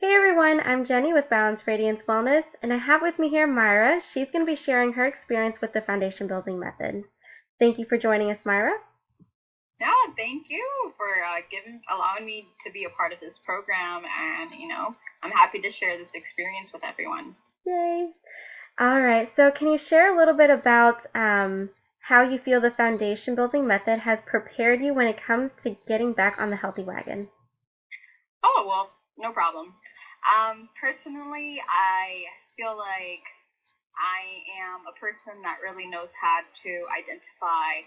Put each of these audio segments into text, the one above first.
Hey everyone, I'm Jenny with Balanced Radiance Wellness, and I have with me here Myra. She's going to be sharing her experience with the foundation building method. Thank you for joining us, Myra. Yeah, thank you for allowing me to be a part of this program, and I'm happy to share this experience with everyone. Yay! All right, so can you share a little bit about how you feel the foundation building method has prepared you when it comes to getting back on the healthy wagon? Oh, well, no problem. Personally, I feel like I am a person that really knows how to identify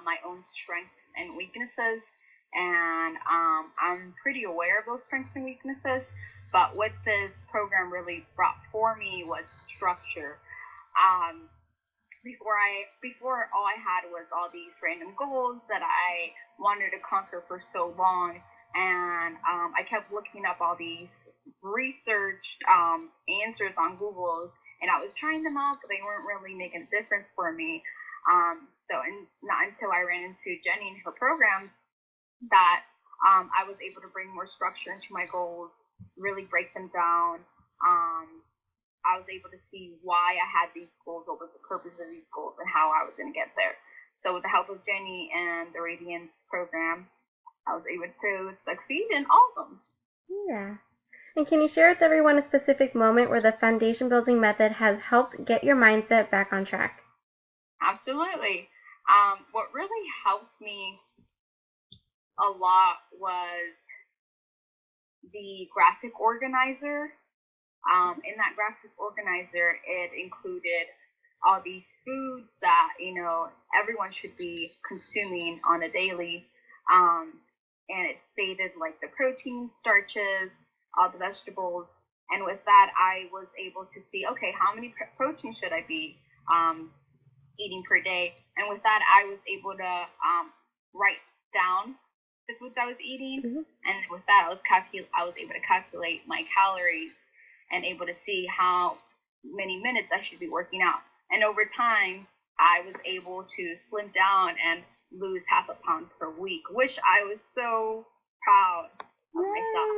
my own strengths and weaknesses, and I'm pretty aware of those strengths and weaknesses. But what this program really brought for me was structure. Um, before all I had was all these random goals that I wanted to conquer for so long, and I kept looking up all these researched answers on Google, and I was trying them out, but they weren't really making a difference for me. Not until I ran into Jenny and her program that I was able to bring more structure into my goals, really break them down. I was able to see why I had these goals, what was the purpose of these goals, and how I was going to get there. So, with the help of Jenny and the Radiance program, I was able to succeed in all of them. Yeah. And can you share with everyone a specific moment where the foundation building method has helped get your mindset back on track? Absolutely. What really helped me a lot was the graphic organizer. In that graphic organizer, it included all these foods that everyone should be consuming on a daily, um, and it stated like the protein, starches, all the vegetables, and with that, I was able to see, okay, how many protein should I be um, eating per day, and with that, I was able to write down the foods I was eating, Mm-hmm. and with that, I was able to calculate my calories and able to see how many minutes I should be working out. And over time, I was able to slim down and lose half a pound per week, which I was so proud of myself.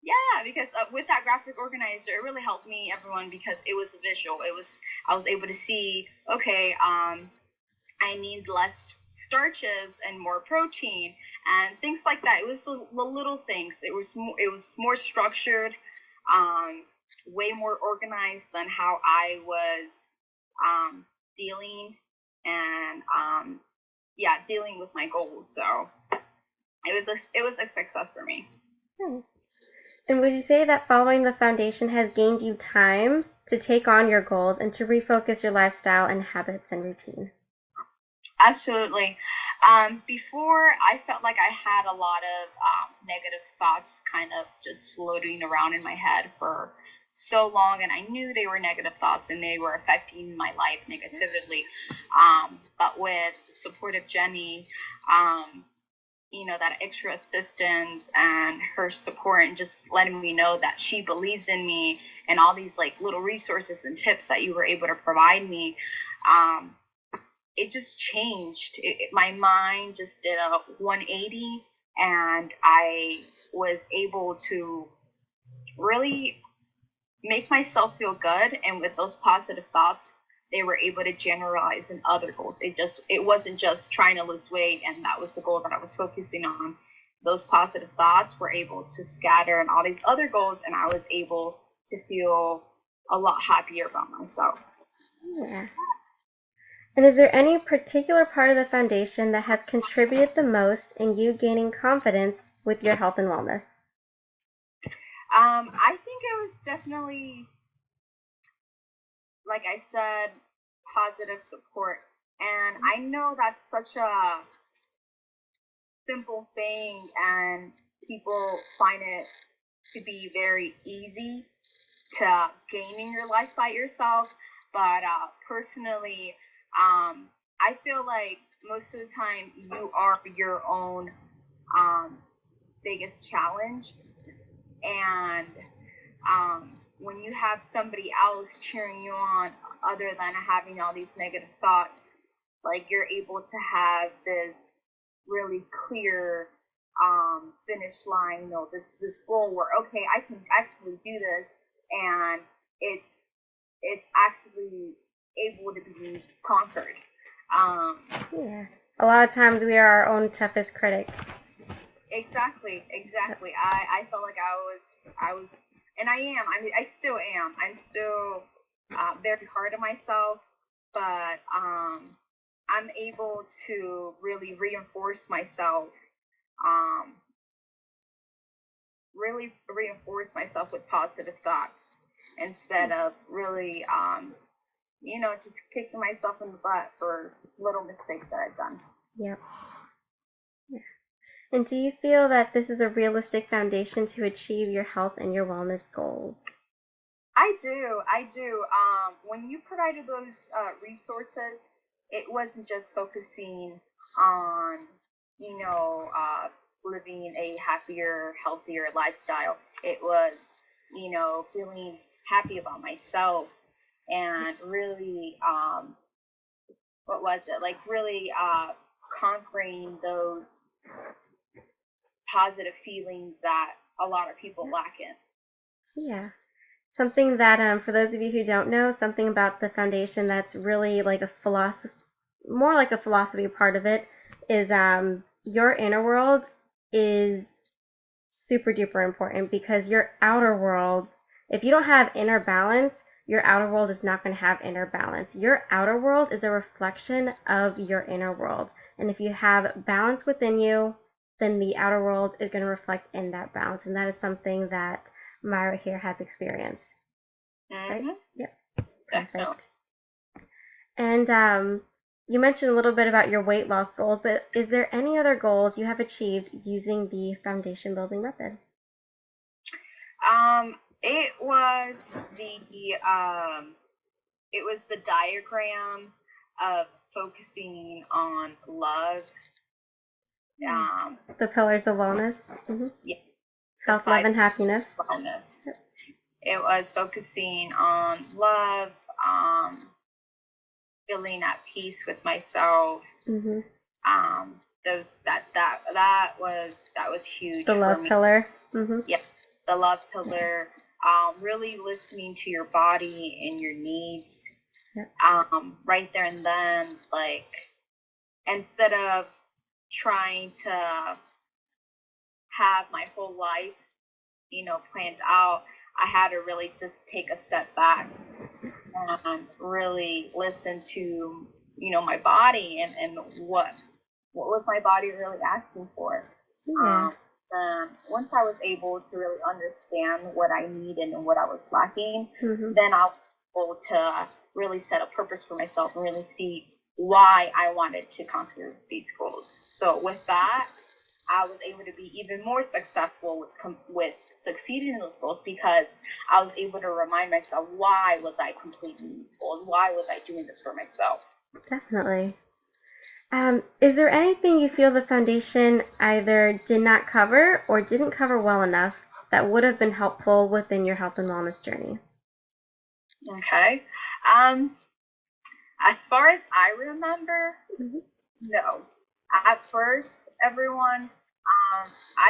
Yay! Yeah, because with that graphic organizer, it really helped me, everyone, because it was visual. I was able to see, okay, I need less starches and more protein and things like that. It was the little things. It was more structured, way more organized than how I was um, dealing and yeah, dealing with my goals. So it was a success for me. Nice. And would you say that following the foundation has gained you time to take on your goals and to refocus your lifestyle and habits and routine? Absolutely. Before, I felt like I had a lot of negative thoughts kind of just floating around in my head for so long, and I knew they were negative thoughts and they were affecting my life negatively. But with the support of Jenny, um, that extra assistance and her support and just letting me know that she believes in me and all these like little resources and tips that you were able to provide me, um, it just changed. My mind just did a 180, and I was able to really make myself feel good. And with those positive thoughts, they were able to generalize in other goals. It wasn't just trying to lose weight, and that was the goal that I was focusing on. Those positive thoughts were able to scatter in all these other goals, and I was able to feel a lot happier about myself. Yeah. And is there any particular part of the foundation that has contributed the most in you gaining confidence with your health and wellness? I think it was definitely, like I said, positive support. And I know that's such a simple thing, and people find it to be very easy to gain in your life by yourself. But personally, I feel like most of the time you are your own um, biggest challenge. And when you have somebody else cheering you on, other than having all these negative thoughts, like you're able to have this really clear finish line, this goal where, okay, I can actually do this, and it's it's actually able to be conquered. Um, Yeah. A lot of times we are our own toughest critic. exactly. I felt like I was, and I am. I mean, I still am. I'm still very hard on myself, but I'm able to really reinforce myself. Um, really reinforce myself with positive thoughts instead of really, just kicking myself in the butt for little mistakes that I've done. Yep. Yeah. And do you feel that this is a realistic foundation to achieve your health and your wellness goals? I do. When you provided those resources, it wasn't just focusing on, you know, uh, living a happier, healthier lifestyle. It was, feeling happy about myself and really, what was it? Like really conquering those positive feelings that a lot of people lack in. Yeah. Something that, for those of you who don't know, something about the foundation that's really like a philosophy, more like a philosophy part of it, is your inner world is super duper important because your outer world, if you don't have inner balance, your outer world is not going to have inner balance. Your outer world is a reflection of your inner world. And if you have balance within you, then the outer world is going to reflect in that balance. And that is something that Myra here has experienced. Right? Mm-hmm. Yep. Definitely. Perfect. And you mentioned a little bit about your weight loss goals, but is there any other goals you have achieved using the foundation building method? It was the diagram of focusing on love. Um, The pillars of wellness. yeah, the Health, love, five and happiness. wellness. It was focusing on love, um, feeling at peace with myself. Mm-hmm. Those that was huge The for love me. pillar. Mm-hmm. Yeah, the love pillar. Really listening to your body and your needs. Yep. Right there and then, like, instead of trying to have my whole life, planned out, I had to really just take a step back and really listen to, my body and what was my body really asking for. Yeah. And once I was able to really understand what I needed and what I was lacking, Mm-hmm. then I was able to really set a purpose for myself and really see why I wanted to conquer these goals. So with that, I was able to be even more successful with succeeding in those goals because I was able to remind myself, why was I completing these goals? Why was I doing this for myself? Definitely. Is there anything you feel the foundation either did not cover or didn't cover well enough that would have been helpful within your health and wellness journey? Okay. As far as I remember, Mm-hmm. no. At first, everyone,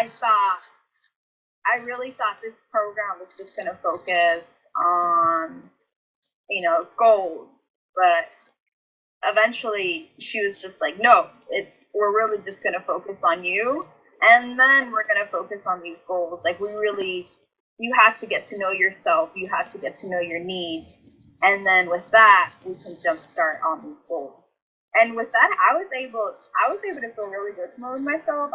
I thought, I really thought this program was just going to focus on, goals. But eventually, she was just like, no, we're really just going to focus on you. And then we're going to focus on these goals. Like, you have to get to know yourself. You have to get to know your needs. And then with that, we can jumpstart on these goals. And with that, I was able to feel really good with myself.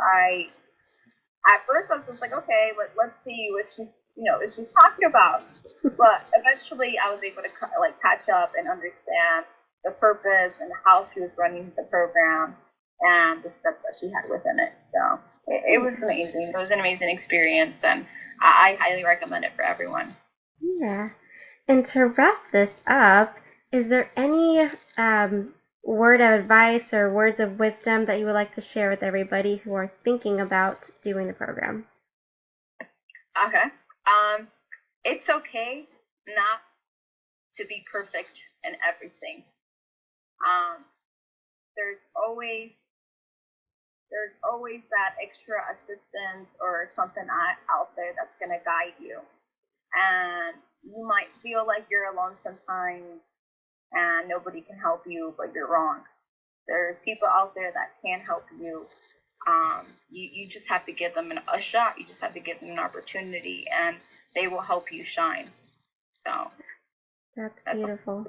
At first I was just like, okay, let's see what she's talking about. But eventually, I was able to catch up and understand the purpose and how she was running the program and the steps that she had within it. So it was amazing. It was an amazing experience, and I highly recommend it for everyone. Yeah. And to wrap this up, is there any word of advice or words of wisdom that you would like to share with everybody who are thinking about doing the program? Okay. It's okay not to be perfect in everything. Um, there's always there's always that extra assistance or something out there that's going to guide you. And you might feel like you're alone sometimes and nobody can help you, but you're wrong. There's people out there that can help you. You just have to give them a shot. You just have to give them an opportunity, and they will help you shine. So That's that's beautiful.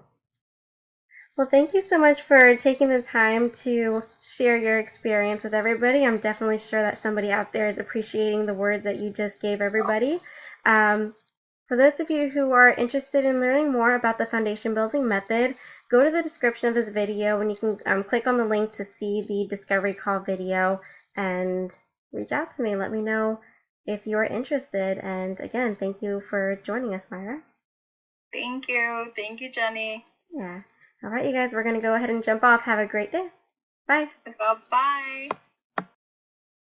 Well, thank you so much for taking the time to share your experience with everybody. I'm definitely sure that somebody out there is appreciating the words that you just gave everybody. For those of you who are interested in learning more about the foundation building method, go to the description of this video and you can click on the link to see the discovery call video and reach out to me. Let me know if you're interested. And again, thank you for joining us, Maira. Thank you. Thank you, Jenny. Yeah. All right, you guys, we're going to go ahead and jump off. Have a great day. Bye. Bye.